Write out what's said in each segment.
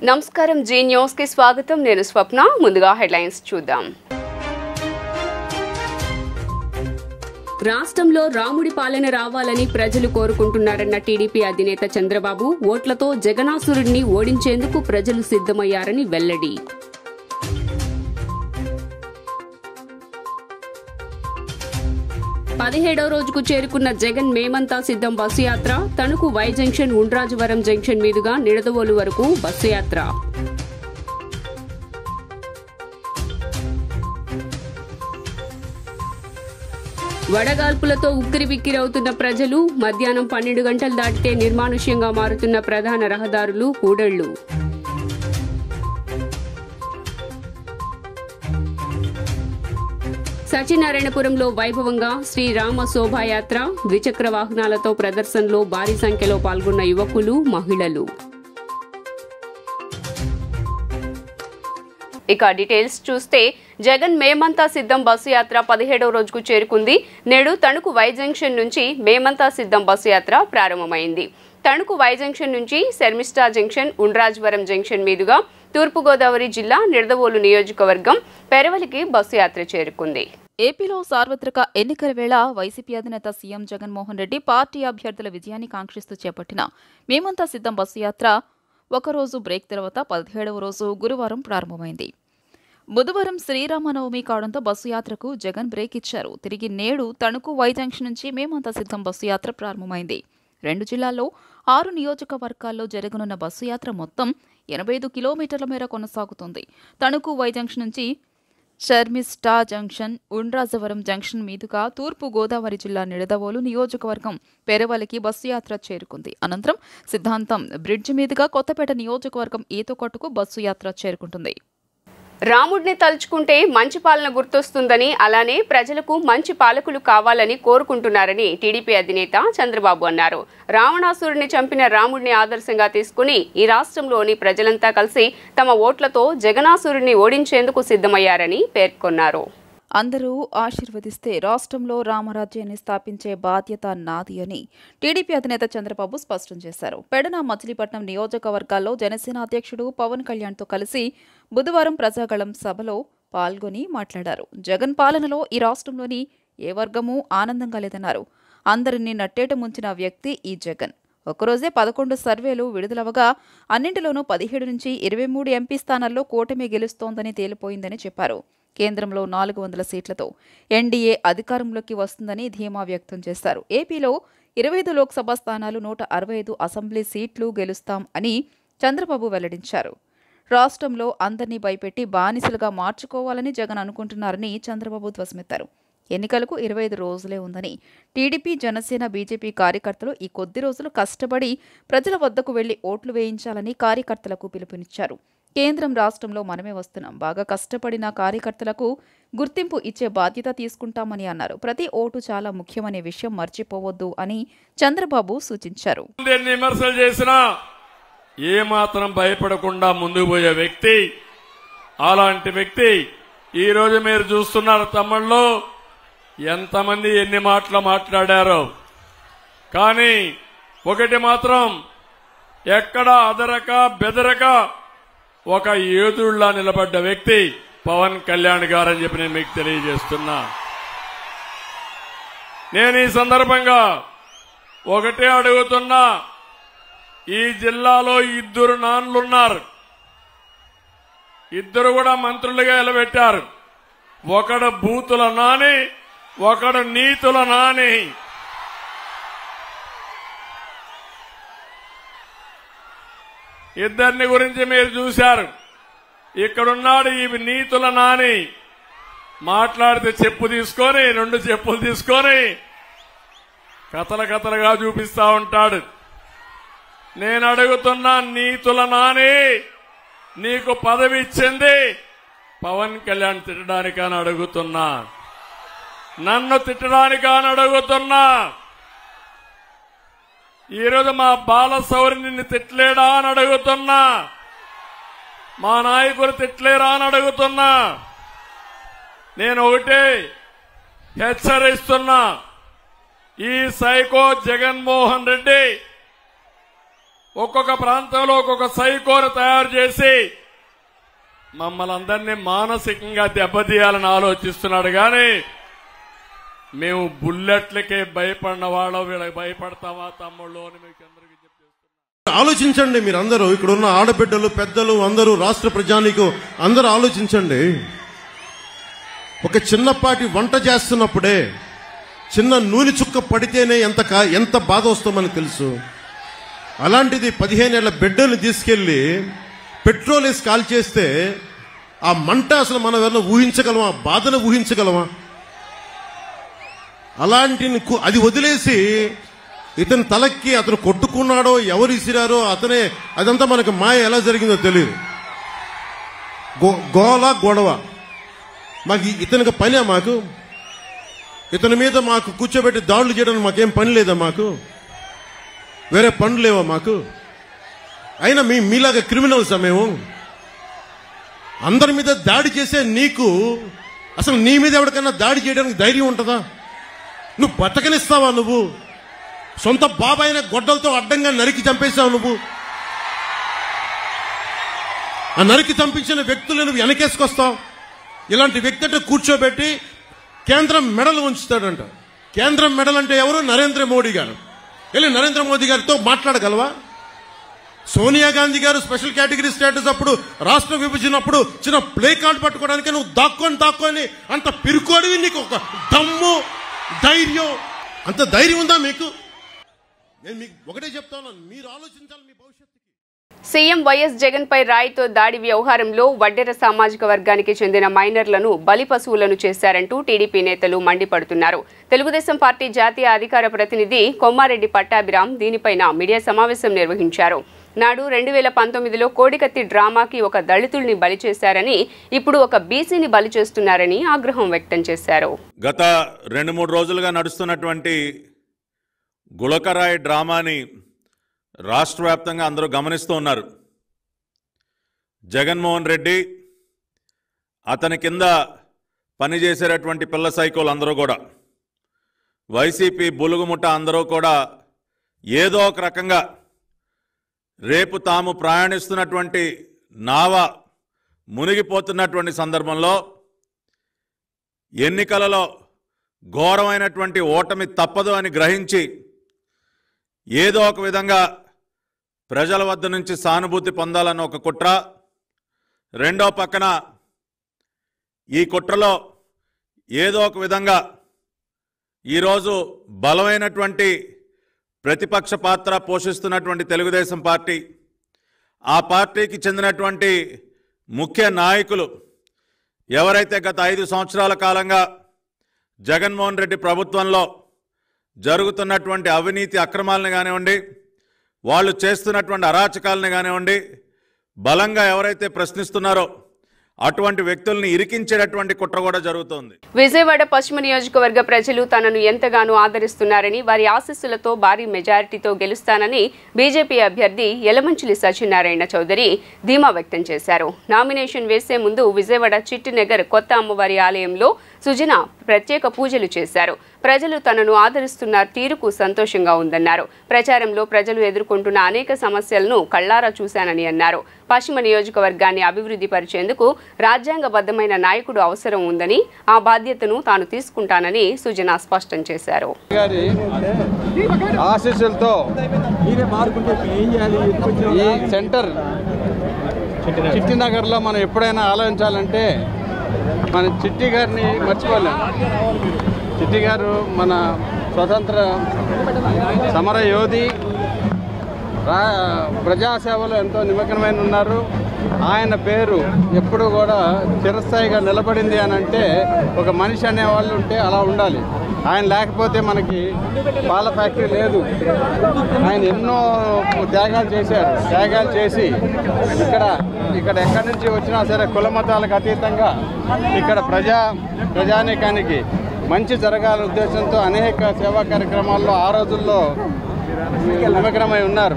నమస్కారం G news కి స్వాగతం నేను స్వప్న ముందుగా హెడ్లైన్స్ చూద్దాం రాష్ట్రంలో రాముడి పాలన రావాలని ప్రజలు కోరుకుంటున్నారన్న టీడీపీ అధినేత చంద్రబాబు ఓట్లతో జగనాసురుడిని ఓడించేందుకు ప్రజలు సిద్ధమయ్యారని వెల్లడి 17వ రోజుకు చేరుకున్న జగన్ మేమంతా సిద్ధం బస్సు యాత్ర Tanuku Y junction Undrajavaram junction మీదుగా నిడదవోలు వరకు బస్సు యాత్ర వడగాల్పులతో ఉక్కిరిబిక్కిరవుతున్న ప్రజలు మధ్యాహ్నం 12 గంటలు దాటితే నిర్మానుష్యంగా మారుతున్న ప్రధాన రహదారులు కూడళ్లు సత్యనారాయణపురంలో వైభవంగా శ్రీరామ శోభాయాత్ర ద్విచక్ర వాహనాలతో ప్రదర్శనలో భారీ సంఖ్యలో పాల్గొన్న యువకులు మహిళలు ఇక డీటెయిల్స్ చూస్తే జగన్ మేమంతా సిద్ధం బస్సు యాత్ర 17వ రోజుకు చేరుకుంది. నేడు తణుకు వై జంక్షన్ నుంచి మేమంతా సిద్ధం బస్సు యాత్ర ప్రారంభమైంది. తణుకు వై జంక్షన్ నుంచి శర్మిష్ఠా జంక్షన్ ఉండ్రాజవరం జంక్షన్ మీదుగా తూర్పుగోదావరి జిల్లా నిడదవోలు నియోజకవర్గం పెరవలికి బస్సు యాత్ర చేరుకుంది. ఏపీలో సార్వత్రిక ఎన్నికల వేళ వైసీపీ అధినేత సీఎం జగన్మోహన్ రెడ్డి పార్టీ అభ్యర్థుల విజయాన్ని కాంక్షిస్తూ చేపట్టిన మేమంతా సిద్ధం బస్సు యాత్ర ఒకరోజు బ్రేక్ తర్వాత 17వ రోజు గురువారం ప్రారంభమైంది. బుధవారం శ్రీరామనవమి కావడంతో బస్సు యాత్రకు జగన్ బ్రేక్ ఇచ్చారు. తిరిగి నేడు తణుకు వై జంక్షన్ నుంచి మేమంతా సిద్ధం బస్సు యాత్ర ప్రారంభమైంది. 2 జిల్లాల్లో 6 నియోజకవర్గాల్లో జరగనున్న బస్సు యాత్ర మొత్తం 85 కిలోమీటర్ల మేర కొనసాగుతుంది. తణుకు వై జంక్షన్ నుంచి షర్మిష్ఠా జంక్షన్ ఉండ్రాజవరం జంక్షన్ మీదుగా తూర్పు గోదావరి జిల్లా నిడదవోలు నియోజకవర్గం పెరవలికి బస్సు యాత్ర చేరుకుంది. అనంతరం సిద్ధాంతం బ్రిడ్జి మీదుగా కొత్తపేట నియోజకవర్గం ఈతకొట్టుకు బస్సు యాత్ర చేరుకుంటుంది. రాముడిని తలుచుకుంటే మంచి పాలన గుర్తొస్తుందని అలానే ప్రజలకు మంచి పాలకులు కావాలని కోరుకుంటున్నారని టీడీపీ అధినేత చంద్రబాబు అన్నారు. రావణాసురుడిని చంపిన రాముడిని ఆదర్శంగా తీసుకుని ఈ రాష్ట్రంలోని ప్రజలంతా కలిసి తమ ఓట్లతో జగనాసురుడిని ఓడించేందుకు సిద్ధమయ్యారని పేర్కొన్నారు. అందరూ ఆశీర్వదిస్తే రాష్ట్రంలో రామరాజ్యాన్ని స్థాపించే బాధ్యత నాది అని టీడీపీ అధినేత చంద్రబాబు స్పష్టం చేశారు. పెడన మచిలీపట్నం నియోజకవర్గాల్లో జనసేన అధ్యక్షుడు పవన్ కళ్యాణ్తో కలిసి బుధవారం ప్రజాగళం సభలో పాల్గొని మాట్లాడారు. జగన్ పాలనలో ఈ రాష్ట్రంలోని ఏ వర్గమూ ఆనందంగా లేదన్నారు. అందరినీ నట్టేట ముంచిన వ్యక్తి ఈ జగన్. ఒకరోజే 11 సర్వేలు విడుదలవగా అన్నింటిలోనూ 17 నుంచి 23 ఎంపీ స్థానాల్లో కూటమి గెలుస్తోందని తేలిపోయిందని చెప్పారు. కేంద్రంలో 400 సీట్లతో ఎన్డీఏ అధికారంలోకి వస్తుందని ధీమా వ్యక్తం చేశారు. ఏపీలో 25 లోక్సభ స్థానాలు 165 అసెంబ్లీ సీట్లు గెలుస్తాం అని చంద్రబాబు వెల్లడించారు. రాష్ట్రంలో అందరినీ భయపెట్టి బానిసలుగా మార్చుకోవాలని జగన్ అనుకుంటున్నారని చంద్రబాబు ధ్వజమెత్తారు. ఎన్నికలకు 25 రోజులే ఉందని టీడీపీ, జనసేన, బీజేపీ కార్యకర్తలు ఈ కొద్ది రోజులు కష్టపడి ప్రజల వద్దకు వెళ్లి ఓట్లు వేయించాలని కార్యకర్తలకు పిలుపునిచ్చారు. కేంద్రం, రాష్ట్రంలో మనమే వస్తున్నాం. బాగా కష్టపడిన కార్యకర్తలకు గుర్తింపు ఇచ్చే బాధ్యత తీసుకుంటామని అన్నారు. ప్రతి ఓటు చాలా ముఖ్యమనే విషయం మర్చిపోవద్దు అని చంద్రబాబు సూచించారు. విమర్శలు చేసినా ఏ మాత్రం భయపడకుండా ముందుకు పోయే వ్యక్తి, అలాంటి వ్యక్తి ఈ రోజు మీరు చూస్తున్నారు. తమ్ముళ్ళు ఎంతమంది ఎన్ని మాటలు మాట్లాడారో, కానీ ఒకటి మాత్రం ఎక్కడ అదరక బెదరక ఒక యోధుడిలా నిలబడ్డ వ్యక్తి పవన్ కళ్యాణ్ గారని చెప్పి నేను మీకు తెలియజేస్తున్నా. నేను ఈ సందర్భంగా ఒకటే అడుగుతున్నా, ఈ జిల్లాలో 2 నాన్లున్నారు. 2 కూడా మంత్రులుగా నిలబెట్టారు. ఒకడు బూతుల నాని, ఒకడు నీతుల నాని. ఇద్దరిని గురించి మీరు చూశారు. ఇక్కడున్నాడు ఈ నీతుల నాని. మాట్లాడితే చెప్పు తీసుకొని 2 చెప్పులు తీసుకొని కథలుగా చూపిస్తా ఉంటాడు. నేను అడుగుతున్నా, నీతుల నాని నీకు పదవి ఇచ్చింది పవన్ కళ్యాణ్ తిట్టడానికని అడుగుతున్నా, నన్ను తిట్టడానికని అడుగుతున్నా. ఈరోజు మా బాలశౌరి నిన్ను తిట్టలేడా అని అడుగుతున్నా, మా నాయకులు తిట్టలేరా అని అడుగుతున్నా. నేను ఒకటే హెచ్చరిస్తున్నా, ఈ సైకో జగన్మోహన్ రెడ్డి ఒక్కొక్క ప్రాంతంలో ఒక్కొక్క సైకోను తయారు చేసి మమ్మల్ని అందరినీ మానసికంగా దెబ్బతీయాలని ఆలోచిస్తున్నాడు. కానీ మేము బుల్లెట్లకే భయపడిన వాళ్ళం, వీళ్ళకి భయపడతావా తమ్ముళ్ళు అని మీకు అందరికీ చెప్పేస్తున్నాను. ఆలోచించండి. మీరు అందరూ ఇక్కడ ఉన్న ఆడబిడ్డలు, పెద్దలు, అందరూ రాష్ట్ర ప్రజానీకం అందరూ ఆలోచించండి. ఒక చిన్నపాటి వంట చేస్తున్నప్పుడే చిన్న నూనె చుక్క పడితేనే ఎంత బాధ వస్తుందని తెలుసు. అలాంటిది 15 ఏళ్ల బిడ్డను తీసుకెళ్లి పెట్రోల్ వేసి కాల్ చేస్తే ఆ మంట అసలు మనం ఎవరైనా ఊహించగలమా? బాధను ఊహించగలమా? అలాంటి అది వదిలేసి ఇతని తలకి అతను కొట్టుకున్నాడో ఎవరు ఇసిరారో అతనే, అదంతా మనకు మాయ ఎలా జరిగిందో తెలియదు. గొడవ మాకు ఇతనికి పనే? మాకు ఇతని మీద మాకు కూర్చోబెట్టి దాడులు చేయడానికి మాకేం పని లేదా? మాకు వేరే పనులు లేవా మాకు? అయినా మీలాగా క్రిమినల్సా మేము? అందరి మీద దాడి చేసే నీకు అసలు నీ మీద ఎవరికైనా దాడి చేయడానికి ధైర్యం ఉంటుందా? నువ్వు బతకనిస్తావా? నువ్వు సొంత బాబాయిన గొడ్డలతో అడ్డంగా నరికి చంపేశావు. నువ్వు ఆ నరికి చంపించిన వ్యక్తులను నువ్వు వెనకేసుకొస్తావు. ఇలాంటి వ్యక్తి అంటే కూర్చోబెట్టి కేంద్రం మెడలు ఉంచుతాడంట. కేంద్రం మెడల్ అంటే ఎవరు? నరేంద్ర మోడీ గారు. వెళ్ళి నరేంద్ర మోదీ గారితో మాట్లాడగలవా? సోనియా గాంధీ గారు స్పెషల్ కేటగిరీ స్టేటస్ అప్పుడు, రాష్ట్ర విభజన అప్పుడు చిన్న ప్లే కార్డు పట్టుకోవడానికి నువ్వు దాక్కొని అంత పిరుకోడివి. నీకు ఒక దమ్ము, ధైర్యం, అంత ధైర్యం ఉందా మీకు? నేను మీకు ఒకటే చెప్తాను, మీరు ఆలోచించాలి మీ భవిష్యత్తుకి. సీఎం వైఎస్ జగన్ పై రాయితో దాడి వ్యవహారంలో వడ్డెర సామాజిక వర్గానికి చెందిన మైనర్లను బలి పశువులను చేశారంటూ టీడీపీ నేతలు మండిపడుతున్నారు. తెలుగుదేశం పార్టీ జాతీయ అధికార ప్రతినిధి కొమ్మారెడ్డి పట్టాభిరామ్ దీనిపైన మీడియా సమావేశం నిర్వహించారు. నాడు 2019లో కోడికత్తి డ్రామాకి ఒక దళితుల్ని బలి చేశారని, ఇప్పుడు ఒక బీసీని బలి చేస్తున్నారని ఆగ్రహం వ్యక్తం చేశారు. గత 2-3 రోజులుగా నడుస్తున్నటువంటి గులకరాయి డ్రామాని రాష్ట్ర వ్యాప్తంగా అందరూ గమనిస్తూ ఉన్నారు. జగన్మోహన్ రెడ్డి, అతని కింద పనిచేసేటటువంటి పిల్ల సైకోలు అందరూ కూడా, వైసీపీ బులుగుముఠ అందరూ కూడా ఏదో ఒక రకంగా రేపు తాము ప్రయాణిస్తున్నటువంటి నావ మునిగిపోతున్నటువంటి సందర్భంలో ఎన్నికలలో ఘోరమైనటువంటి ఓటమి తప్పదు అని గ్రహించి ఏదో ఒక విధంగా ప్రజల వద్ద నుంచి సానుభూతి పొందాలన్న ఒక కుట్ర, రెండో పక్కన ఈ కుట్రలో ఏదో ఒక విధంగా ఈరోజు బలమైనటువంటి ప్రతిపక్ష పాత్ర పోషిస్తున్నటువంటి తెలుగుదేశం పార్టీ, ఆ పార్టీకి చెందినటువంటి ముఖ్య నాయకులు ఎవరైతే గత 5 సంవత్సరాల కాలంగా జగన్మోహన్ రెడ్డి ప్రభుత్వంలో జరుగుతున్నటువంటి అవినీతి అక్రమాలను కానివ్వండి, వాళ్ళు చేస్తున్నటువంటి అరాచకాలను కానివ్వండి, బలంగా ఎవరైతే ప్రశ్నిస్తున్నారో అటువంటి వ్యక్తుల్ని ఇరికించేటటువంటి కుట్ర కూడా జరుగుతోంది. విజయవాడ పశ్చిమ నియోజకవర్గ ప్రజలు తనను ఎంతగానో ఆదరిస్తున్నారని, వారి ఆశీస్సులతో భారీ మెజారిటీతో గెలుస్తానని బీజేపీ అభ్యర్థి యలమంచిలి సత్యనారాయణ చౌదరి ధీమా వ్యక్తం చేశారు. నామినేషన్ వేసే ముందు విజయవాడ చిట్టినగర్ కొత్త అమ్మవారి ఆలయంలో సుజన ప్రత్యేక పూజలు చేశారు. ప్రజలు తనను ఆదరిస్తున్న తీరుకు సంతోషంగా ఉందన్నారు. ప్రచారంలో ప్రజలు ఎదుర్కొంటున్న అనేక సమస్యలను కళ్లారా చూశానని అన్నారు. పశ్చిమ నియోజకవర్గాన్ని అభివృద్ధి పరిచేందుకు రాజ్యాంగబద్ధమైన నాయకుడు అవసరం ఉందని, ఆ బాధ్యతను తాను తీసుకుంటానని సుజన స్పష్టం చేశారు. ఆశీస్సులతో ఈ సెంటర్ చిట్టినగర్లో మనం ఎప్పుడైనా ఆలోచించాలంటే మన చిట్టి గారిని మర్చిపోలేం. చిట్టి గారు మన స్వతంత్ర సమర యోధి, ప్రజాసేవలో ఎంతో నిమగ్నమైన ఉన్నారు. ఆయన పేరు ఎప్పుడు కూడా చిరస్థాయిగా నిలబడింది అని అంటే, ఒక మనిషి అనేవాళ్ళు ఉంటే అలా ఉండాలి. ఆయన లేకపోతే మనకి పాల ఫ్యాక్టరీ లేదు. ఆయన ఎన్నో త్యాగాలు చేశారు. త్యాగాలు చేసి ఇక్కడ ఎక్కడి నుంచి వచ్చినా సరే కుల మతాలకు అతీతంగా ఇక్కడ ప్రజానీకానికి మంచి జరగాలనే ఉద్దేశంతో అనేక సేవా కార్యక్రమాల్లో ఆ రోజుల్లో నిమగ్నమై ఉన్నారు.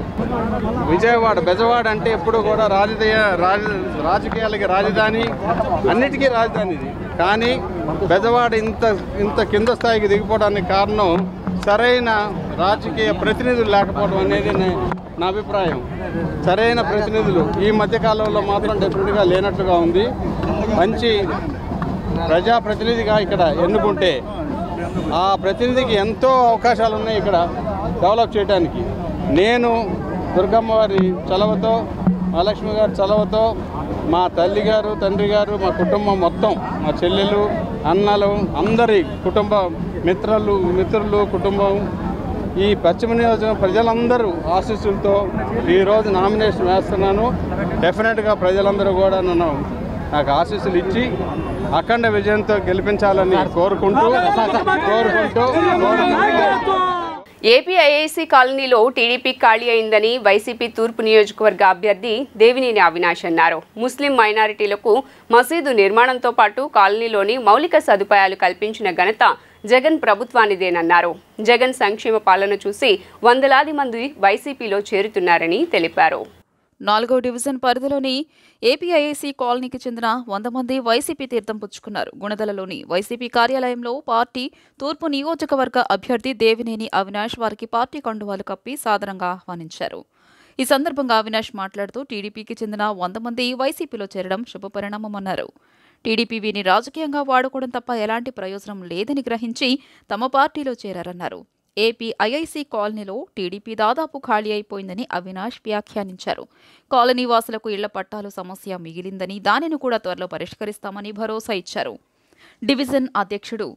బెజవాడ అంటే ఎప్పుడు కూడా రాజకీయాలకి రాజధాని, అన్నిటికీ రాజధాని ఇది. కానీ బెజవాడ ఇంత కింద స్థాయికి దిగిపోవడానికి కారణం సరైన రాజకీయ ప్రతినిధులు లేకపోవడం అనేది నా అభిప్రాయం. సరైన ప్రతినిధులు ఈ మధ్యకాలంలో మాత్రం డెఫినెట్గా లేనట్లుగా ఉంది. మంచి ప్రజాప్రతినిధిగా ఇక్కడ ఎన్నుకుంటే ఆ ప్రతినిధికి ఎంతో అవకాశాలు ఉన్నాయి ఇక్కడ డెవలప్ చేయడానికి. నేను దుర్గమ్మ వారి చలవతో, మహాలక్ష్మి గారి చలవతో, మా తల్లి గారు, తండ్రి గారు, మా కుటుంబం మొత్తం, మా చెల్లెలు, అన్నలు, అందరి కుటుంబ మిత్రులు కుటుంబం, ఈ పశ్చిమ నియోజకవర్గం ప్రజలందరూ ఆశీస్సులతో ఈరోజు నామినేషన్ వేస్తున్నాను. డెఫినెట్గా ప్రజలందరూ కూడా నాకు ఆశీస్సులు ఇచ్చి అఖండ విజయంతో గెలిపించాలని కోరుకుంటూ ఏపీఐఐసీ కాలనీలో టీడీపీ ఖాళీ అయిందని వైసీపీ తూర్పు నియోజకవర్గ అభ్యర్థి దేవినేని అవినాష్ అన్నారు. ముస్లిం మైనారిటీలకు మసీదు నిర్మాణంతో పాటు కాలనీలోని మౌలిక సదుపాయాలు కల్పించిన ఘనత జగన్ ప్రభుత్వానిదేనన్నారు. జగన్ సంక్షేమ పాలన చూసి వందలాది మంది వైసీపీలో చేరుతున్నారని తెలిపారు. 4వ డివిజన్ పరిధిలోని ఏపీఐఐసీ కాలనీకి చెందిన 100 మంది వైసీపీ తీర్థం పుచ్చుకున్నారు. గుణదలలోని వైసీపీ కార్యాలయంలో పార్టీ తూర్పు నియోజకవర్గ అభ్యర్థి దేవినేని అవినాష్ వారికి పార్టీ కండువాలు కప్పి సాదరంగా ఆహ్వానించారు. ఈ సందర్భంగా అవినాష్ మాట్లాడుతూ టీడీపీకి చెందిన 100 మంది వైసీపీలో చేరడం శుభపరిణామమన్నారు. టీడీపీ వీరిని రాజకీయంగా వాడుకోవడం తప్ప ఎలాంటి ప్రయోజనం లేదని గ్రహించి తమ పార్టీలో చేరారన్నారు. ఏపీఐఐసీ కాలనీలో టీడీపీ దాదాపు ఖాళీ అయిపోయిందని అవినాష్ వ్యాఖ్యానించారు. కాలనీ వాసులకు ఇళ్ల పట్టాలు సమస్య మిగిలిందని, దానిని కూడా త్వరలో పరిష్కరిస్తామని భరోసా ఇచ్చారు. డివిజన్ అధ్యక్షుడు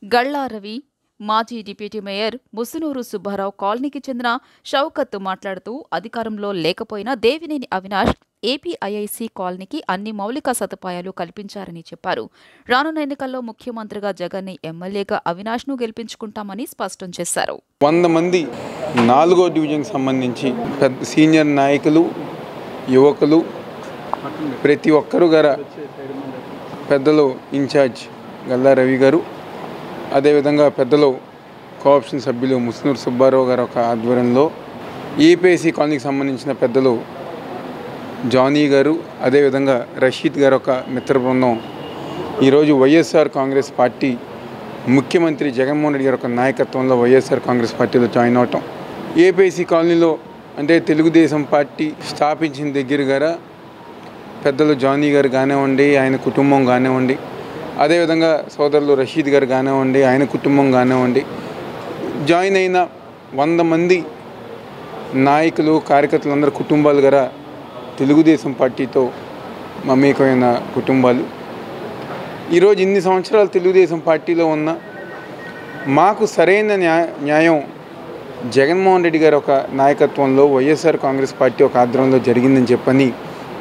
గళ్ళా రవి, మాజీ డిప్యూటీ మేయర్ ముసునూరు సుబ్బారావు, కాలనీకి చెందిన షౌకత్ మాట్లాడుతూ అధికారంలో లేకపోయినా దేవినేని అవినాష్ ఏపీఐఐసీ కాలనీకి అన్ని మౌలిక సదుపాయాలు కల్పించారని చెప్పారు. రానున్న ఎన్నికల్లో ముఖ్యమంత్రిగా జగన్ని, ఎమ్మెల్యేగా అవినాష్ను గెలిపించుకుంటామని స్పష్టం చేశారు. 100 మంది 4వ డివిజన్కి సంబంధించి సీనియర్ నాయకులు, యువకులు, ప్రతి ఒక్కరు గారు, పెద్దలు ఇన్ఛార్జ్ గల్లా రవి గారు, అదేవిధంగా పెద్దలు కోఆప్షన్ సభ్యులు ముస్నూరు సుబ్బారావు గారు ఒక ఆధ్వర్యంలో, ఏపీఐసీ కాలనీకి సంబంధించిన పెద్దలు జానీ గారు, అదేవిధంగా రషీద్ గారు ఒక మిత్ర బృందం ఈరోజు వైఎస్ఆర్ కాంగ్రెస్ పార్టీ ముఖ్యమంత్రి జగన్మోహన్ రెడ్డి గారు ఒక నాయకత్వంలో వైఎస్ఆర్ కాంగ్రెస్ పార్టీలో జాయిన్ అవటం. ఏపీఐసీ కాలనీలో అంటే తెలుగుదేశం పార్టీ స్థాపించిన దగ్గర పెద్దలు జానీ గారు కానివ్వండి, ఆయన కుటుంబం కానివ్వండి, అదేవిధంగా సోదరులు రషీద్ గారు కానివ్వండి, ఆయన కుటుంబం కానివ్వండి, జాయిన్ అయిన 100 మంది నాయకులు, కార్యకర్తలందరూ కుటుంబాలు గారా తెలుగుదేశం పార్టీతో మమేకమైన కుటుంబాలు. ఈరోజు ఇన్ని సంవత్సరాలు తెలుగుదేశం పార్టీలో ఉన్న మాకు సరైన న్యాయం జగన్మోహన్ రెడ్డి గారు ఒక నాయకత్వంలో వైఎస్ఆర్ కాంగ్రెస్ పార్టీ ఒక ఆధ్వర్యంలో జరిగిందని చెప్పని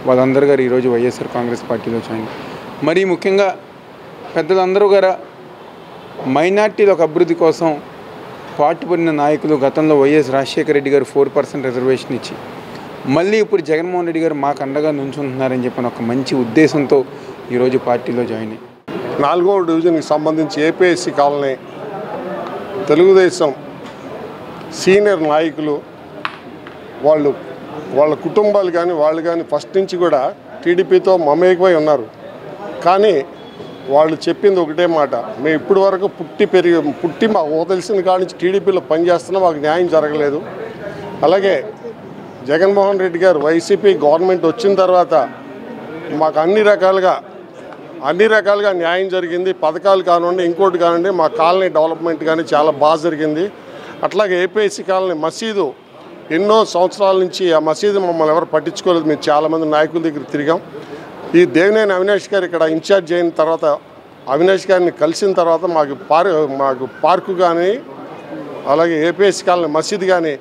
వాళ్ళందరూ గారు ఈరోజు వైఎస్ఆర్ కాంగ్రెస్ పార్టీలో జాయిన్. మరీ ముఖ్యంగా పెద్దలందరూ గారు మైనార్టీల ఒక అభివృద్ధి కోసం పాటుపడిన నాయకులు. గతంలో వైఎస్ రాజశేఖర రెడ్డి గారు 4% రిజర్వేషన్ ఇచ్చి మళ్ళీ ఇప్పుడు జగన్మోహన్ రెడ్డి గారు మాకు అండగా నుంచుంటున్నారని చెప్పిన ఒక మంచి ఉద్దేశంతో ఈరోజు పార్టీలో జాయిన్ అయ్యి 4వ డివిజన్కి సంబంధించి ఏపీఐసీ కాలనీ తెలుగుదేశం సీనియర్ నాయకులు వాళ్ళ కుటుంబాలు కానీ వాళ్ళు కానీ ఫస్ట్ నుంచి కూడా టీడీపీతో మమేకమై ఉన్నారు. కానీ వాళ్ళు చెప్పింది ఒకటే మాట, మేము ఇప్పటి వరకు పుట్టి మాకు తెలిసిన కాడి నుంచి టీడీపీలో పనిచేస్తున్నా మాకు న్యాయం జరగలేదు. అలాగే జగన్మోహన్ రెడ్డి గారు వైసీపీ గవర్నమెంట్ వచ్చిన తర్వాత మాకు అన్ని రకాలుగా న్యాయం జరిగింది. పథకాలు కానివ్వండి, ఇంకోటి కానివ్వండి, మా కాలనీ డెవలప్మెంట్ కానీ చాలా బాగా జరిగింది. అట్లాగే ఏపీఐసీ కాలనీ మసీదు ఎన్నో సంవత్సరాల నుంచి ఆ మసీదు మమ్మల్ని ఎవరు పట్టించుకోలేదు. మేము చాలామంది నాయకుల దగ్గర తిరిగాం. ఈ దేవినేని అవినాష్ గారు ఇక్కడ ఇన్ఛార్జ్ అయిన తర్వాత, అవినాష్ గారిని కలిసిన తర్వాత మాకు పార్కు కానీ, అలాగే ఏపీఐసీ కాలనీ మసీదు కానీ,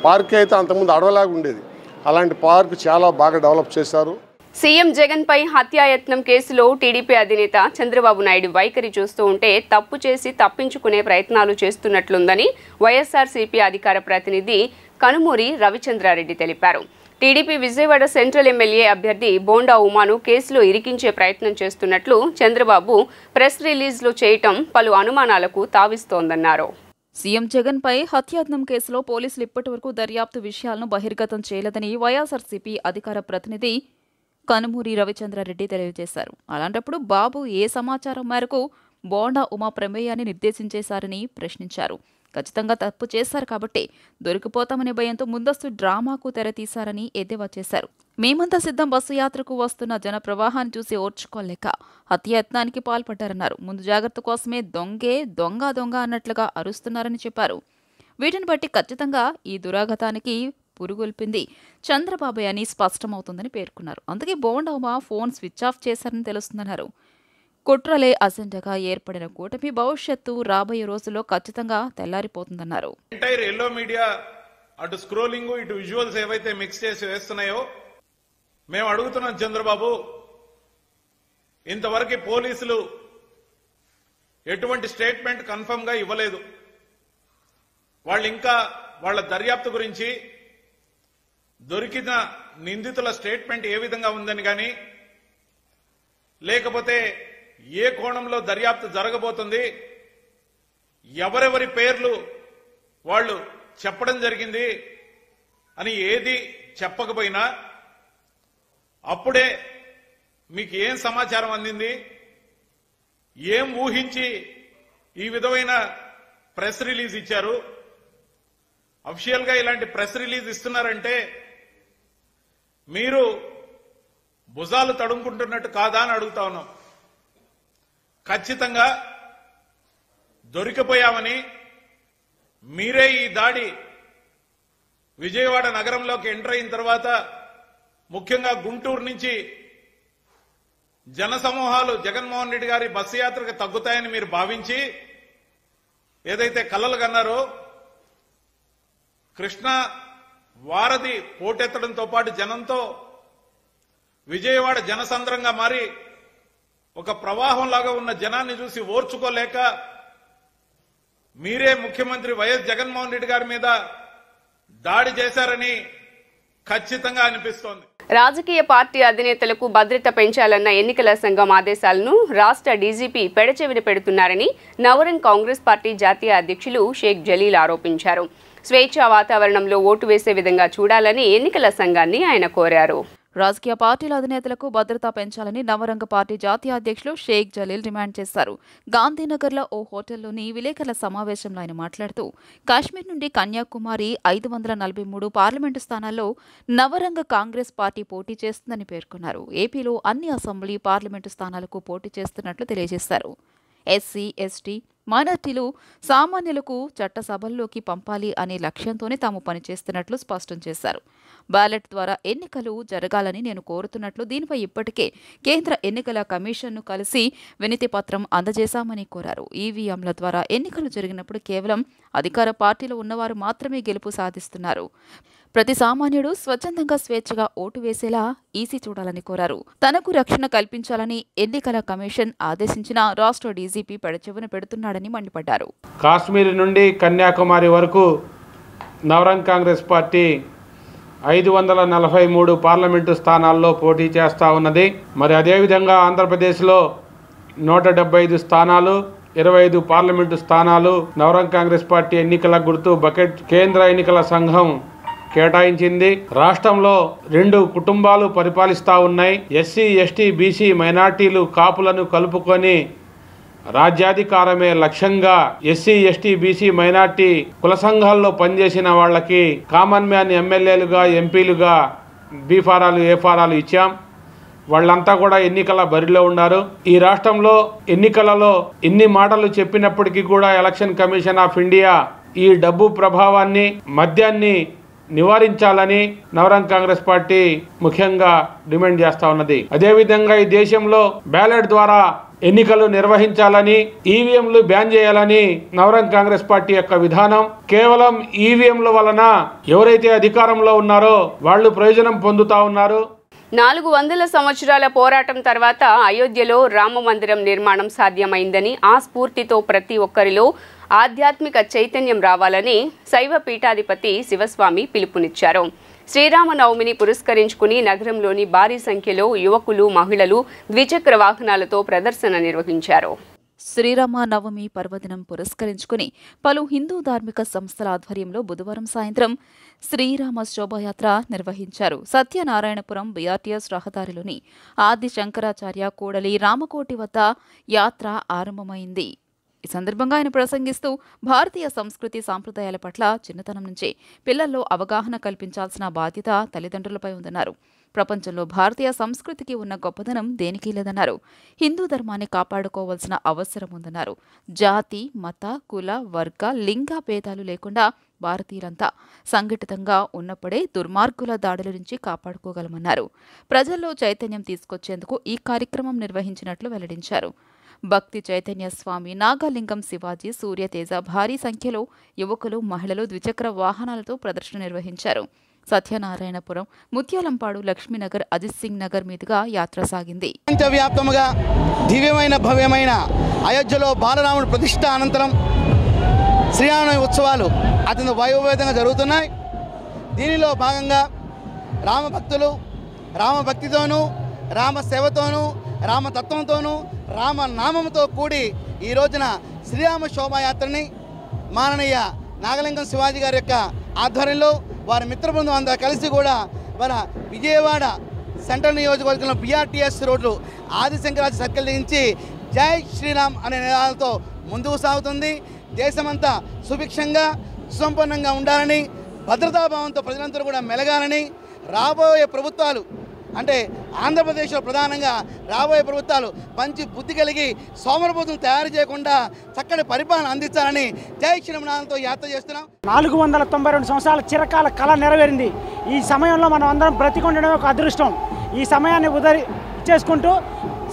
పార్క్ అయితే అంతకుముందు అడవిలాగా ఉండేది, అలాంటి పార్క్ చాలా బాగా డెవలప్ చేశారు. సీఎం జగన్ పై హత్యాయత్నం కేసులో టీడీపీ అధినేత చంద్రబాబు నాయుడు వైఖరి చూస్తూ ఉంటే తప్పు చేసి తప్పించుకునే ప్రయత్నాలు చేస్తున్నట్లుందని వైఎస్ఆర్సీపీ అధికార ప్రతినిధి కనుమూరి రవిచంద్రారెడ్డి తెలిపారు. టీడీపీ విజయవాడ సెంట్రల్ ఎమ్మెల్యే అభ్యర్థి బోండా ఉమాను కేసులో ఇరికించే ప్రయత్నం చేస్తున్నట్లు చంద్రబాబు ప్రెస్ రిలీజ్లో చేయటం పలు అనుమానాలకు తావిస్తోందన్నారు. సీఎం జగన్పై హత్యాయత్నం కేసులో పోలీసులు ఇప్పటివరకు దర్యాప్తు విషయాలను బహిర్గతం చేయలేదని వైఎస్ఆర్సీపీ అధికార ప్రతినిధి కనుమూరి రవిచంద్రారెడ్డి తెలియజేశారు. అలాంటప్పుడు బాబు ఏ సమాచారం మేరకు బోండా ఉమా ప్రమేయాన్ని నిర్దేశించేశారని ప్రశ్నించారు. ఖచ్చితంగా తప్పు చేశారు కాబట్టి దొరికిపోతామనే భయంతో ముందస్తు డ్రామాకు తెరతీశారని ఎద్దేవా చేశారు. మేమంతా సిద్ధం బస్సు యాత్రకు వస్తున్న జన ప్రవాహాన్ని చూసి ఓర్చుకోలేక హత్యాయత్నానికి పాల్పడ్డారన్నారు. ముందు జాగ్రత్త కోసమే దొంగే దొంగ దొంగ అన్నట్లుగా అరుస్తున్నారని చెప్పారు. వీటిని బట్టి ఖచ్చితంగా ఈ దురాఘాతానికి పురుగొల్పింది చంద్రబాబు అని స్పష్టమవుతుందని పేర్కొన్నారు. అందుకే బోండమ్మ ఫోన్ స్విచ్ ఆఫ్ చేశారని తెలుస్తుందన్నారు. కుట్రలే అజెండాగా ఏర్పడిన కూటమి భవిష్యత్తు రాబోయే రోజుల్లో ఖచ్చితంగా తెల్లారిపోతుందన్నారు. ఎంటైర్ ఎల్లో మీడియా అటు స్క్రోలింగ్ ఇటు విజువల్స్ ఏవైతే మిక్స్ చేసి వేస్తున్నాయో మేము అడుగుతున్నాం చంద్రబాబు, ఇంతవరకు పోలీసులు ఎటువంటి స్టేట్మెంట్ కన్ఫర్మ్ గా ఇవ్వలేదు. వాళ్ళు ఇంకా వాళ్ళ దర్యాప్తు గురించి దొరికిన నిందితుల స్టేట్మెంట్ ఏ విధంగా ఉందని గాని, లేకపోతే ఏ కోణంలో దర్యాప్తు జరగబోతుంది, ఎవరెవరి పేర్లు వాళ్ళు చెప్పడం జరిగింది అని ఏది చెప్పకపోయినా అప్పుడే మీకు ఏం సమాచారం అందింది, ఏం ఊహించి ఈ విధమైన ప్రెస్ రిలీజ్ ఇచ్చారు, అఫీషియల్ గా ఇలాంటి ప్రెస్ రిలీజ్ ఇస్తున్నారంటే మీరు భుజాలు తడుముకుంటున్నట్టు కాదా అని అడుగుతా ఉన్నాం. ఖచ్చితంగా దొరికిపోయామని మీరే ఈ దాడి విజయవాడ నగరంలోకి ఎంటర్ అయిన తర్వాత ముఖ్యంగా గుంటూరు నుంచి జనసమూహాలు జగన్మోహన్ రెడ్డి గారి బస్సు యాత్రకు తగ్గుతాయని మీరు భావించి ఏదైతే కలలు కన్నారో, కృష్ణా వారధి పోటెత్తడంతో పాటు జనంతో విజయవాడ జనసంద్రంగా మారి ఒక ప్రవాహంలాగా ఉన్న జనాన్ని చూసి ఓర్చుకోలేక మీరే ముఖ్యమంత్రి వైఎస్ జగన్మోహన్ రెడ్డి గారి మీద దాడి చేశారని ఖచ్చితంగా అనిపిస్తోంది. రాజకీయ పార్టీ అధినేతలకు భద్రత పెంచాలన్న ఎన్నికల సంఘం ఆదేశాలను రాష్ట్ర డీజీపీ పెడచెవిన పెడుతున్నారని నవరంగ్ కాంగ్రెస్ పార్టీ జాతీయ అధ్యక్షులు షేక్ జలీల్ ఆరోపించారు. స్వేచ్ఛా వాతావరణంలో ఓటు వేసే విధంగా చూడాలని ఎన్నికల సంఘాన్ని ఆయన కోరారు. రాజకీయ పార్టీల అధినేతలకు భద్రత పెంచాలని నవరంగ పార్టీ జాతీయ అధ్యక్షులు షేక్ జలీల్ డిమాండ్ చేశారు. గాంధీనగర్లో ఓ హోటల్లోని విలేకరుల సమావేశంలో ఆయన మాట్లాడుతూ కాశ్మీర్ నుండి కన్యాకుమారి 543 పార్లమెంటు స్థానాల్లో నవరంగ కాంగ్రెస్ పార్టీ పోటీ చేస్తుందని పేర్కొన్నారు. ఏపీలో అన్ని అసెంబ్లీ పార్లమెంటు స్థానాలకు పోటీ చేస్తున్నట్లు తెలియజేశారు. ఎస్సీ, ఎస్టీ, మైనార్టీలు, సామాన్యులకు చట్టసభల్లోకి పంపాలి అనే లక్ష్యంతోనే తాము పనిచేస్తున్నట్లు స్పష్టం చేశారు. బ్యాలెట్ ద్వారా ఎన్నికలు జరగాలని నేను కోరుతున్నట్లు, దీనిపై ఇప్పటికే కేంద్ర ఎన్నికల కమిషన్ను కలిసి వినతి పత్రం అందజేశామని కోరారు. ఈవీఎంల ద్వారా ఎన్నికలు జరిగినప్పుడు కేవలం అధికార పార్టీలో ఉన్నవారు మాత్రమే గెలుపు సాధిస్తున్నారు. ప్రతి సామాన్యుడు స్వచ్ఛందంగా స్వేచ్ఛగా ఓటు వేసేలా ఈసీ చూడాలని కోరారు. తనకు రక్షణ కల్పించాలని ఎన్నికల కమిషన్ ఆదేశించిన రాష్ట్ర డీజీపీ పెడచెవిన పెడుతున్నాడని మండిపడ్డారు. కాశ్మీర్ నుండి కన్యాకుమారి వరకు నవరంగ్ కాంగ్రెస్ పార్టీ 543 పార్లమెంటు స్థానాల్లో పోటీ చేస్తా ఉన్నది. మరి అదేవిధంగా ఆంధ్రప్రదేశ్లో 175 స్థానాలు, 25 పార్లమెంటు స్థానాలు నవరంగ్ కాంగ్రెస్ పార్టీ ఎన్నికల గుర్తు బకెట్ కేంద్ర ఎన్నికల సంఘం కేటాయించింది. రాష్ట్రంలో 2 కుటుంబాలు పరిపాలిస్తా ఉన్నాయి. ఎస్సీ, ఎస్టీ, బీసీ, మైనార్టీలు, కాపులను కలుపుకొని రాజ్యాధికారమే లక్ష్యంగా ఎస్సీ, ఎస్టీ, బీసీ, మైనార్టీ కుల సంఘాల్లో పనిచేసిన వాళ్ళకి కామన్ మ్యాన్ ఎమ్మెల్యేలుగా, ఎంపీలుగా బీ ఫారాలు, ఏ ఫారాలు ఇచ్చాం. వాళ్ళంతా కూడా ఎన్నికల బరిలో ఉన్నారు. ఈ రాష్ట్రంలో ఎన్నికలలో ఇన్ని మాటలు చెప్పినప్పటికీ కూడా ఎలక్షన్ కమిషన్ ఆఫ్ ఇండియా ఈ డబ్బు ప్రభావాన్ని, మద్యాన్ని నివారించాలని నవరంగ్ కాంగ్రెస్ పార్టీ ముఖ్యంగా డిమాండ్ చేస్తా ఉన్నది. అదేవిధంగా ఈ దేశంలో బ్యాలెట్ ద్వారా ఎన్నికలు నిర్వహించాలని, ఈవీఎంలు బ్యాన్ చేయాలని నవరంగ్ కాంగ్రెస్ పార్టీ యొక్క విధానం. కేవలం ఈవీఎంల వలన ఎవరైతే అధికారంలో ఉన్నారో వాళ్ళు ప్రయోజనం పొందుతా ఉన్నారు. 400 సంవత్సరాల పోరాటం తర్వాత అయోధ్యలో రామ మందిరం నిర్మాణం సాధ్యమైందని, ఆ స్ఫూర్తితో ప్రతి ఒక్కరిలో ఆధ్యాత్మిక చైతన్యం రావాలని శైవ పీఠాధిపతి శివస్వామి పిలుపునిచ్చారు. శ్రీరామనవమిని పురస్కరించుకుని నగరంలోని భారీ సంఖ్యలో యువకులు, మహిళలు ద్విచక్ర వాహనాలతో ప్రదర్శన నిర్వహించారు. శ్రీరామనవమి పర్వదినం పురస్కరించుకుని పలు హిందూ ధార్మిక సంస్థల ఆధ్వర్యంలో బుధవారం సాయంత్రం శ్రీరామ శోభాయాత్ర నిర్వహించారు. సత్యనారాయణపురం బీఆర్టీఎస్ రహదారిలోని ఆది శంకరాచార్య కూడలి రామకోటి వద్ద యాత్ర ఆరంభమైంది. ఈ సందర్భంగా ఆయన ప్రసంగిస్తూ భారతీయ సంస్కృతి సాంప్రదాయాల పట్ల చిన్నతనం నుంచే పిల్లల్లో అవగాహన కల్పించాల్సిన బాధ్యత తల్లిదండ్రులపై ఉందన్నారు. ప్రపంచంలో భారతీయ సంస్కృతికి ఉన్న గొప్పదనం దేనికి లేదన్నారు. హిందూ ధర్మాన్ని కాపాడుకోవాల్సిన అవసరం ఉందన్నారు. జాతి, మత, కుల, వర్గ, లింగ భేదాలు లేకుండా భారతీయులంతా సంఘటితంగా ఉన్నప్పుడే దుర్మార్గుల దాడుల నుంచి కాపాడుకోగలమన్నారు. ప్రజల్లో చైతన్యం తీసుకొచ్చేందుకు ఈ కార్యక్రమం నిర్వహించినట్లు వెల్లడించారు. భక్తి చైతన్య స్వామి, నాగలింగం శివాజీ, సూర్యతేజ భారీ సంఖ్యలో యువకులు, మహిళలు ద్విచక్ర వాహనాలతో ప్రదర్శన నిర్వహించారు. సత్యనారాయణపురం, ముత్యాలంపాడు, లక్ష్మీనగర్, అజిత్ సింగ్ నగర్ మీదుగా యాత్ర సాగింది. ప్రపంచవ్యాప్తంగా దివ్యమైన భవ్యమైన అయోధ్యలో బాలరాముడి ప్రతిష్ఠ అనంతరం శ్రీరామనవమి ఉత్సవాలు అత్యంత వైభవంగా జరుగుతున్నాయి. దీనిలో భాగంగా రామభక్తులు రామభక్తితోనూ, రామ సేవతోనూ, రామతత్వంతోనూ, రామనామంతో కూడి ఈ రోజున శ్రీరామ శోభాయాత్రని మాననీయ నాగలింగం శివాజీ గారి యొక్క ఆధ్వర్యంలో వారి మిత్రబృందం అంతా కలిసి కూడా మన విజయవాడ సెంట్రల్ నియోజకవర్గంలో BRTS రోడ్లు ఆదిశంకరాజు సర్కిల్ నుంచి జై శ్రీరామ్ అనే నినాదాలతో ముందుకు సాగుతుంది. దేశమంతా సుభిక్షంగా సుసంపన్నంగా ఉండాలని, భద్రతాభావంతో ప్రజలందరూ కూడా మెలగాలని, రాబోయే ప్రభుత్వాలు అంటే ఆంధ్రప్రదేశ్లో ప్రధానంగా రాబోయే ప్రభుత్వాలు మంచి బుద్ధి కలిగి సోమరబోధం తయారు చేయకుండా చక్కటి పరిపాలన అందించాలని జై శ్రీరామనాథంతో యాత్ర చేస్తున్నాం. 492 సంవత్సరాల చిరకాల కళ నెరవేరింది. ఈ సమయంలో మనం అందరం బ్రతికొండడం ఒక అదృష్టం. ఈ సమయాన్ని చేసుకుంటూ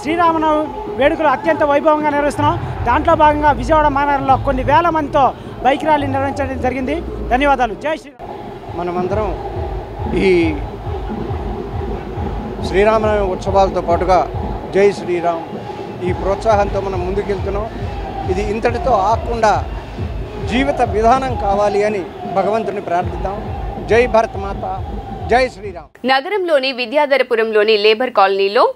శ్రీరామనవమి వేడుకలు అత్యంత వైభవంగా నిర్వహిస్తున్నాం. దాంట్లో భాగంగా విజయవాడ మహానగరంలో కొన్ని వేల మందితో బైక్ ర్యాలీ నిర్వహించడం జరిగింది. ధన్యవాదాలు. జై శ్రీరామ్. మనమందరం ఈ శ్రీరామనవమి ఉత్సవాలతో పాటుగా జై శ్రీరామ్ ఈ ప్రోత్సాహంతో మనం ముందుకెళ్తున్నాం. ఇది ఇంతటితో ఆకుండా జీవిత విధానం కావాలి అని భగవంతుని ప్రార్థిద్దాం. జై భారత మాత, జై శ్రీరామ్. నగరంలోని విద్యాధరపురంలోని లేబర్ కాలనీలో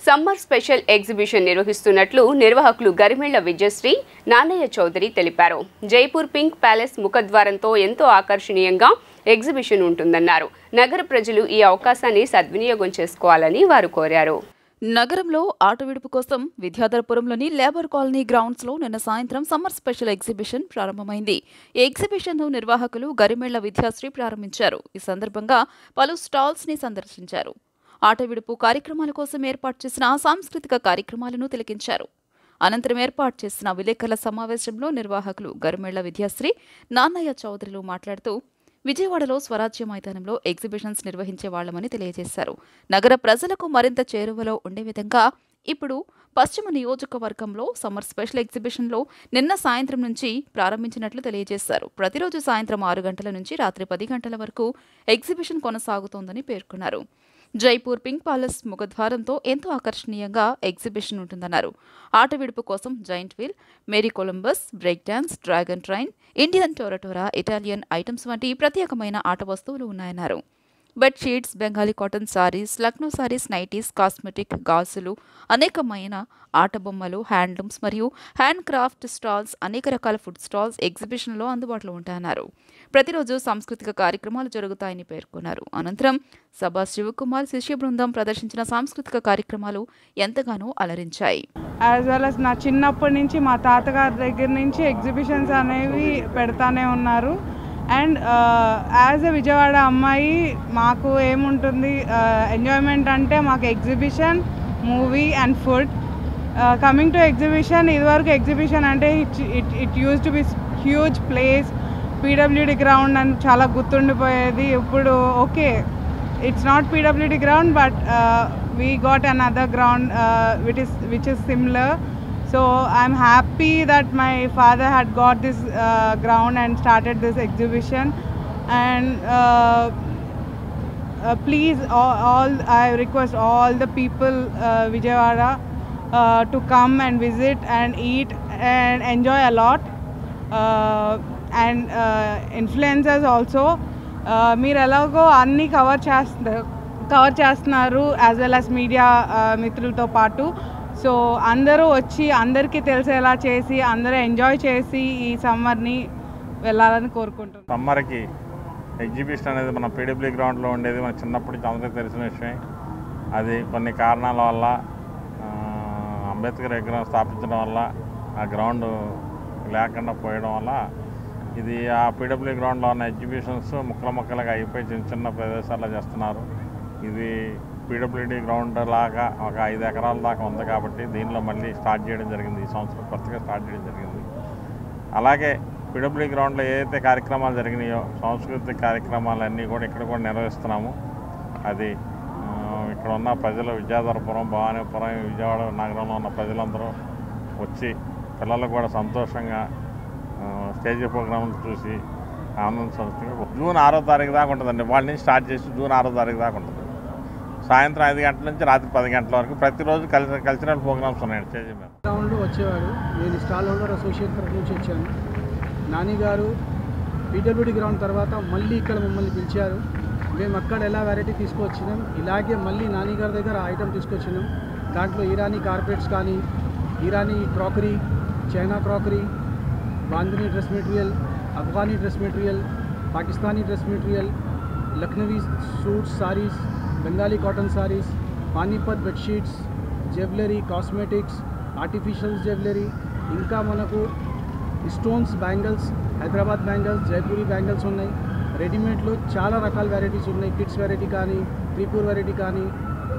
సమ్మర్ స్పెషల్ ఎగ్జిబిషన్ నిర్వహిస్తున్నట్లు నిర్వాహకులు గరిమెళ్ల విజయశ్రీ, నాన్నయ్య చౌదరి తెలిపారు. జైపూర్ పింక్ ప్యాలెస్ ముఖద్వారంతో ఎంతో ఆకర్షణీయంగా ఎగ్జిబిషన్ ఉంటుందన్నారు. నగర ప్రజలు ఈ అవకాశాన్ని సద్వినియోగం చేసుకోవాలని వారు కోరారు. నగరంలో ఆట విడుపు కోసం విద్యాధరపురంలోని లేబర్ కాలనీ గ్రౌండ్స్లో నిన్న సాయంత్రం సమ్మర్ స్పెషల్ ఎగ్జిబిషన్ ప్రారంభమైంది. ఈ ఎగ్జిబిషన్ను నిర్వాహకులు గరిమెళ్ల విద్యాశ్రీ ప్రారంభించారు. ఈ సందర్భంగా పలు స్టాల్స్ని సందర్శించారు. ఆట విడుపు కార్యక్రమాల కోసం ఏర్పాటు చేసిన సాంస్కృతిక కార్యక్రమాలను తిలకించారు. అనంతరం ఏర్పాటు చేసిన విలేకరుల సమావేశంలో నిర్వాహకులు గరిమెళ్ల విద్యాశ్రీ, నాన్నయ్య చౌదరిలు మాట్లాడుతూ విజయవాడలో స్వరాజ్య మైదానంలో ఎగ్జిబిషన్స్ నిర్వహించేవాళ్లమని తెలియజేశారు. నగర ప్రజలకు మరింత చేరువలో ఉండే విధంగా ఇప్పుడు పశ్చిమ నియోజకవర్గంలో సమ్మర్ స్పెషల్ ఎగ్జిబిషన్లో నిన్న సాయంత్రం నుంచి ప్రారంభించినట్లు తెలియజేశారు. ప్రతిరోజు సాయంత్రం 6 గంటల నుంచి రాత్రి 10 గంటల వరకు ఎగ్జిబిషన్ కొనసాగుతోందని పేర్కొన్నారు. జైపూర్ పింక్ ప్యాలెస్ ముఖద్వారంతో ఎంతో ఆకర్షణీయంగా ఎగ్జిబిషన్ ఉంటుందన్నారు. ఆట విడుపు కోసం giant wheel, merry Columbus, break dance, dragon train, Indian tora tora, Italian items వంటి ప్రత్యేకమైన ఆట వస్తువులు ఉన్నాయన్నారు. Bedsheets, Bengali cotton saris, Lucknow saris, nighties, cosmetic, గాజులు, అనేకమైన ఆట బొమ్మలు, హ్యాండ్లూమ్స్ మరియు హ్యాండ్ క్రాఫ్ట్ స్టాల్స్, అనేక రకాల ఫుడ్ స్టాల్స్ ఎగ్జిబిషన్లో అందుబాటులో ఉంటాయన్నారు. ప్రతిరోజు సాంస్కృతిక కార్యక్రమాలు జరుగుతాయని పేర్కొన్నారు. అనంతరం సభా శివకుమార్ శిష్య బృందం ప్రదర్శించిన సాంస్కృతిక కార్యక్రమాలు ఎంతగానో అలరించాయి. యాజ్ వెల్ అస్ నా చిన్నప్పటి నుంచి మా తాతగారి దగ్గర నుంచి ఎగ్జిబిషన్స్ అనేవి పెడతానే ఉన్నారు. అండ్ యాజ్ ఎ విజయవాడ అమ్మాయి మాకు ఏముంటుంది ఎంజాయ్మెంట్ అంటే మాకు exhibition, movie and food. Coming to exhibition, ఇదివరకు ఎగ్జిబిషన్ అంటే it use to be huge place, PWD ground అని చాలా గుర్తుండిపోయేది. ఇప్పుడు okay, it's not PWD ground but we got another ground which is similar. So I'm happy that my father had got this ground and started this exhibition. And please, all I request all the people Vijayawada to come and visit and eat and enjoy a lot. And influencers also, మీరు ఎలాగో అన్నీ cover చేస్తున్నారు as well as media మిత్రులతో పాటు. So అందరూ వచ్చి అందరికీ తెలిసేలా చేసి అందరూ ఎంజాయ్ చేసి ఈ సమ్మర్ని వెళ్ళాలని కోరుకుంటున్నాం. సమ్మర్కి ఎగ్జిబిషన్ అనేది మన PWD గ్రౌండ్లో ఉండేది మన చిన్నప్పటి నుంచి అందరికీ తెలిసిన విషయం. అది కొన్ని కారణాల వల్ల అంబేద్కర్ విగ్రహం స్థాపించడం వల్ల ఆ గ్రౌండ్ లేకుండా పోయడం వల్ల ఇది ఆ పీడబ్ల్యూ గ్రౌండ్లో ఉన్న ఎగ్జిబిషన్స్ ముక్కలుగా అయిపోయి చిన్న చిన్న ప్రదేశాల్లో చేస్తున్నారు. ఇది పీడబ్ల్యూడీ గ్రౌండ్ లాగా ఒక 5 ఎకరాల దాకా ఉంది కాబట్టి దీనిలో మళ్ళీ స్టార్ట్ చేయడం జరిగింది. ఈ సంవత్సరం కొత్తగా స్టార్ట్ చేయడం జరిగింది. అలాగే పీడబ్ల్యూ గ్రౌండ్లో ఏదైతే కార్యక్రమాలు జరిగినాయో సాంస్కృతిక కార్యక్రమాలన్నీ కూడా ఇక్కడ కూడా నిర్వహిస్తున్నాము. అది ఇక్కడ ఉన్న ప్రజలు విద్యాధరపురం, భవానీపురం, విజయవాడ నగరంలో ఉన్న ప్రజలందరూ వచ్చి పిల్లలు కూడా సంతోషంగా స్టేజ్ ప్రోగ్రాంలు చూసి ఆనందించవచ్చు. జూన్ 6వ తారీఖు దాకా ఉంటుందండి. వాళ్ళ నుంచి స్టార్ట్ చేసి జూన్ 6వ తారీఖు దాకా ఉంటుంది. సాయంత్రం 5 గంటల నుంచి రాత్రి 10 గంటల వరకు ప్రతిరోజు కల్చరల్ ప్రోగ్రామ్స్ ఉన్నాయండి స్టేజ్ మీద. టౌన్లో వచ్చేవాడు. నేను స్టాల్ హోల్డర్ అసోసియేషన్ తరఫు నుంచి వచ్చాను. నాని గారు పీడబ్ల్యూడీ గ్రౌండ్ తర్వాత మళ్ళీ ఇక్కడ మమ్మల్ని పిలిచారు. మేము అక్కడ ఎలా వెరైటీ తీసుకొచ్చినాం, ఇలాగే మళ్ళీ నాని గారి దగ్గర ఐటమ్ తీసుకొచ్చినాం. దాంట్లో ఇరానీ కార్పెట్స్ కానీ, Irani crockery, China crockery, bandhani dress material, Afghani dress material, Pakistani dress material, Lucknowi suits, saris, Bengali cotton saris, Panipat bedsheets, jewellery, cosmetics, artificial jewellery, ఇంకా మనకు stones bangles, Hyderabad bangles, Jaipuri bangles ఉన్నాయి. రెడీమేడ్లో చాలా రకాల వెరైటీస్ ఉన్నాయి. కిడ్స్ వెరైటీ కానీ, త్రిపూర్ వెరైటీ కానీ,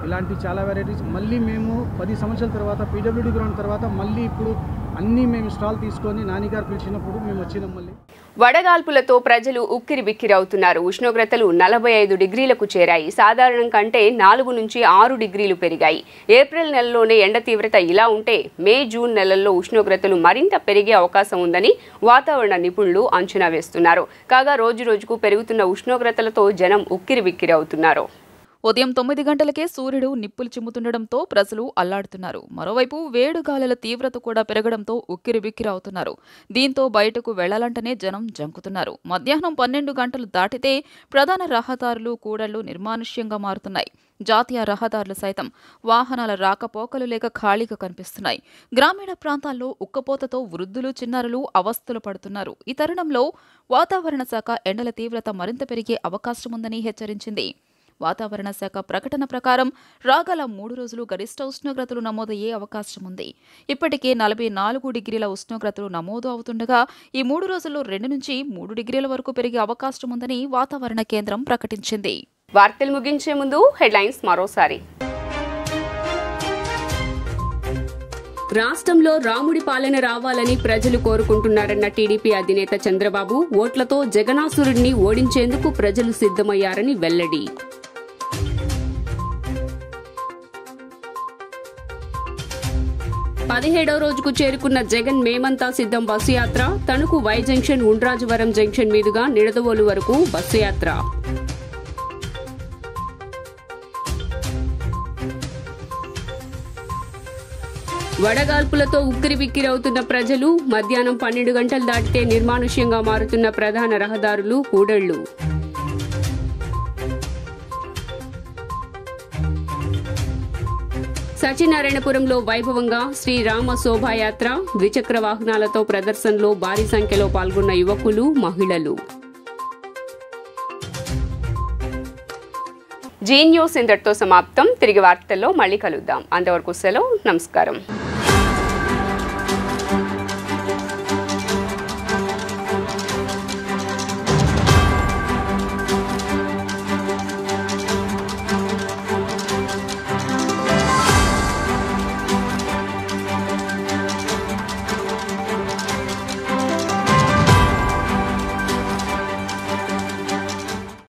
ఇలాంటి చాలా వెరైటీస్. మళ్ళీ మేము 10 సంవత్సరాల తర్వాత పీడబ్ల్యూడీ గ్రౌండ్ తర్వాత మళ్ళీ ఇప్పుడు అన్నీ మేము స్టాల్ తీసుకొని నానిగారు పిలిచినప్పుడు మేము వచ్చినాం. మళ్ళీ వడగాల్పులతో ప్రజలు ఉక్కిరి బిక్కిరి అవుతున్నారు. ఉష్ణోగ్రతలు 45 డిగ్రీలకు చేరాయి. సాధారణం కంటే 4 నుంచి 6 డిగ్రీలు పెరిగాయి. ఏప్రిల్ నెలలోనే ఎండ తీవ్రత ఇలా ఉంటే మే, జూన్ నెలల్లో ఉష్ణోగ్రతలు మరింత పెరిగే అవకాశం ఉందని వాతావరణ నిపుణులు అంచనా వేస్తున్నారు. కాగా రోజు రోజుకు పెరుగుతున్న ఉష్ణోగ్రతలతో జనం ఉక్కిరి బిక్కిరి అవుతున్నారు. ఉదయం 9 గంటలకే సూర్యుడు నిప్పులు చిమ్ముతుండటంతో ప్రజలు అల్లాడుతున్నారు. మరోవైపు వేడుగాలుల తీవ్రత కూడా పెరగడంతో ఉక్కిరిబిక్కిరి అవుతున్నారు. దీంతో బయటకు వెళ్లాలంటేనే జనం జంకుతున్నారు. మధ్యాహ్నం 12 గంటలు దాటితే ప్రధాన రహదారులు, కూడళ్లు నిర్మానుష్యంగా మారుతున్నాయి. జాతీయ రహదారులు సైతం వాహనాల రాకపోకలు లేక ఖాళీగా కనిపిస్తున్నాయి. గ్రామీణ ప్రాంతాల్లో ఉక్కపోతతో వృద్ధులు, చిన్నారులు అవస్థలు పడుతున్నారు. ఈ తరుణంలో వాతావరణ శాఖ ఎండల తీవ్రత మరింత పెరిగే అవకాశముందని హెచ్చరించింది. వాతావరణ శాఖ ప్రకటన ప్రకారం రాగల 3 రోజులు గరిష్ట ఉష్ణోగ్రతలు నమోదయ్యే అవకాశం ఉంది. ఇప్పటికే 44 డిగ్రీల ఉష్ణోగ్రతలు నమోదు అవుతుండగా ఈ 3 రోజుల్లో 2 నుంచి 3 డిగ్రీల వరకు పెరిగే అవకాశం ఉందని వాతావరణ కేంద్రం ప్రకటించింది. వార్తలు ముగించే ముందు హెడ్లైన్స్ మరోసారి. రాష్ట్రంలో రాముడి పాలన రావాలని ప్రజలు కోరుకుంటున్నారన్న టీడీపీ అధినేత చంద్రబాబు, ఓట్లతో జగనాసురుడిని ఓడించేందుకు ప్రజలు సిద్ధమయ్యారని వెల్లడి. 17వ రోజుకు చేరుకున్న జగన్ మేమంతా సిద్ధం బస్సు యాత్ర. Tanuku Y junction, Undrajavaram junction మీదుగా నిడదవోలు వరకు బస్సు యాత్ర. వడగాల్పులతో ఉక్కిరిబిక్కిరవుతున్న ప్రజలు. మధ్యాహ్నం 12 గంటలు దాటితే నిర్మానుష్యంగా మారుతున్న ప్రధాన రహదారులు, కూడళ్లు. సత్యనారాయణపురంలో వైభవంగా శ్రీరామ శోభాయాత్ర. ద్విచక్ర వాహనాలతో ప్రదర్శనలో భారీ సంఖ్యలో పాల్గొన్న యువకులు, మహిళలు. జీ న్యూస్ ఇంతటితో సమాప్తం. తిరిగి వార్తల్లో మళ్ళీ కలుద్దాం. అంతవరకు సెలవు. నమస్కారం.